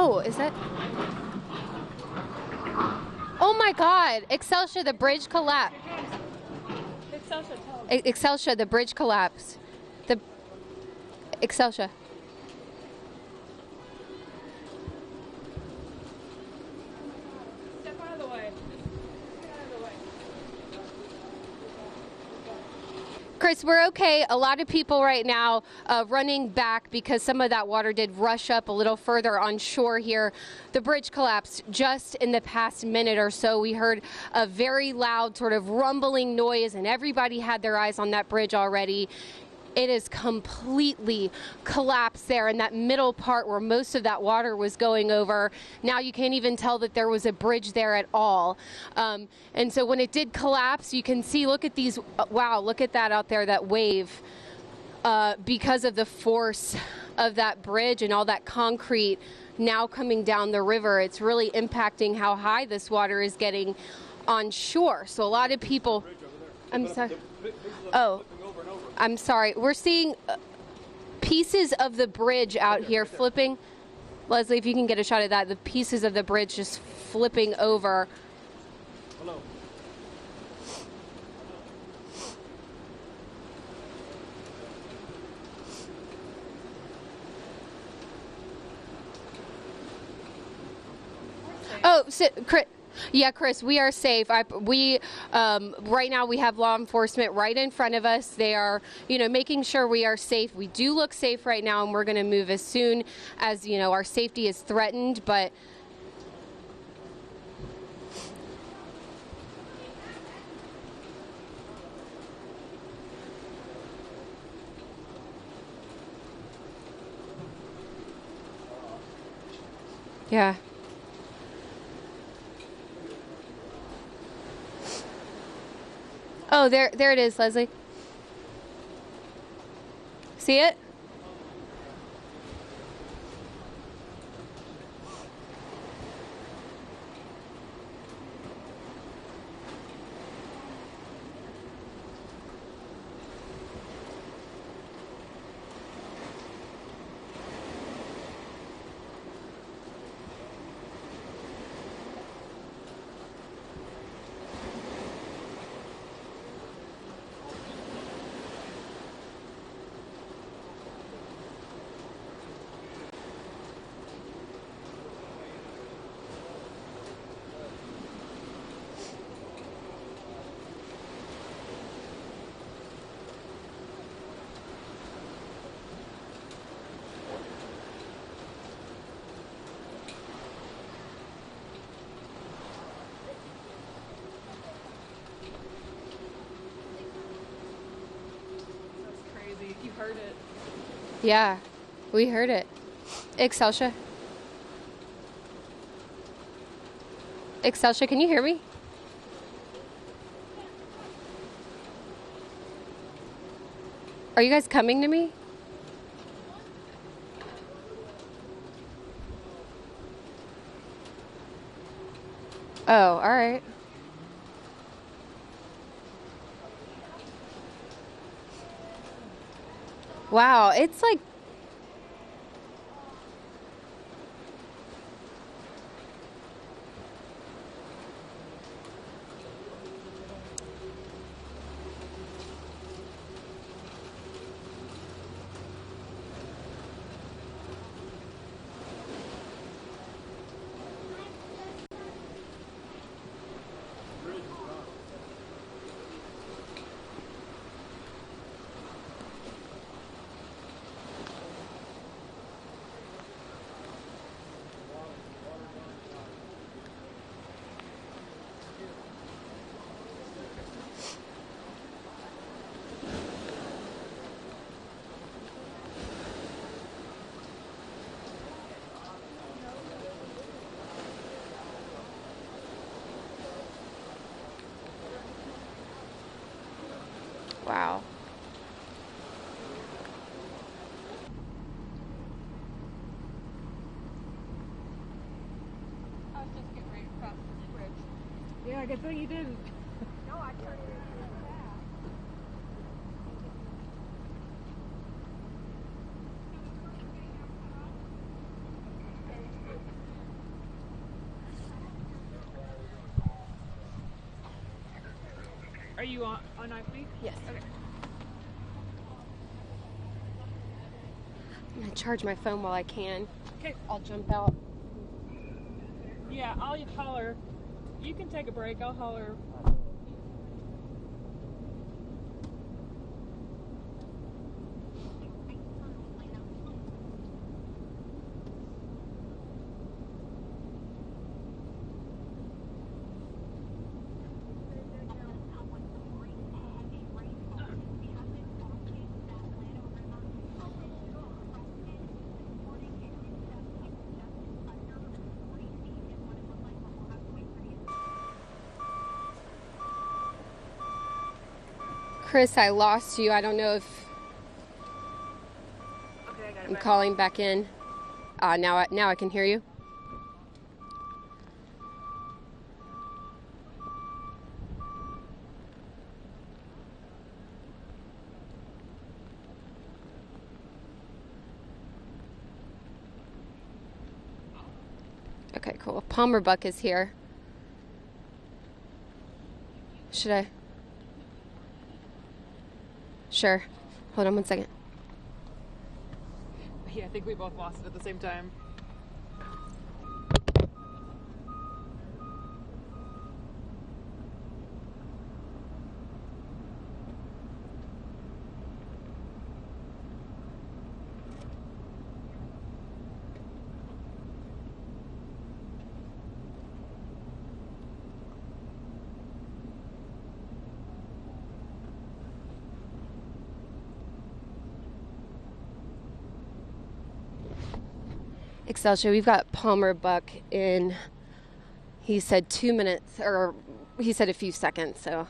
Oh, is that? Oh my God, Excelsior, the bridge collapsed. Excelsior, the bridge collapsed. The Excelsior. Step out of the way. Chris, we're okay. A lot of people right now running back because some of that water did rush up a little further on shore here. The bridge collapsed just in the past minute or so. We heard a very loud sort of rumbling noise, and everybody had their eyes on that bridge already. It is completely collapsed there in that middle part where most of that water was going over. Now you can't even tell that there was a bridge there at all. And so when it did collapse, you can see, look at these, wow, look at that out there, that wave. Because of the force of that bridge and all that concrete now coming down the river, it's really impacting how high this water is getting on shore. So a lot of people, I'm sorry. Oh. I'm sorry. We're seeing pieces of the bridge out here flipping. Leslie, if you can get a shot of that, the pieces of the bridge just flipping over. Hello. Oh, Chris. Yeah, Chris, we are safe. Right now we have law enforcement right in front of us. They are, making sure we are safe. We do look safe right now, and we're going to move as soon as, our safety is threatened. But yeah. Oh, there it is, Leslie. See it? You heard it. Yeah, we heard it. Excelsior. Excelsior, can you hear me? Are you guys coming to me? Oh, all right. Wow, it's like wow. I was just getting ready to cross this bridge. Yeah, good thing you didn't. No, I turned it really fast. Are you on I-3? Yes. Okay. I'm gonna charge my phone while I can. Okay. I'll jump out. Yeah, I'll holler. You can take a break. I'll holler. Chris, I lost you. I don't know if Okay, I got it I'm back. calling back in. Now I can hear you. Okay, cool. Palmer Buck is here. Should I? Sure. Hold on one second. Yeah, I think we both lost it at the same time. Excelsior, we've got Palmer Buck in, he said 2 minutes, or he said a few seconds, so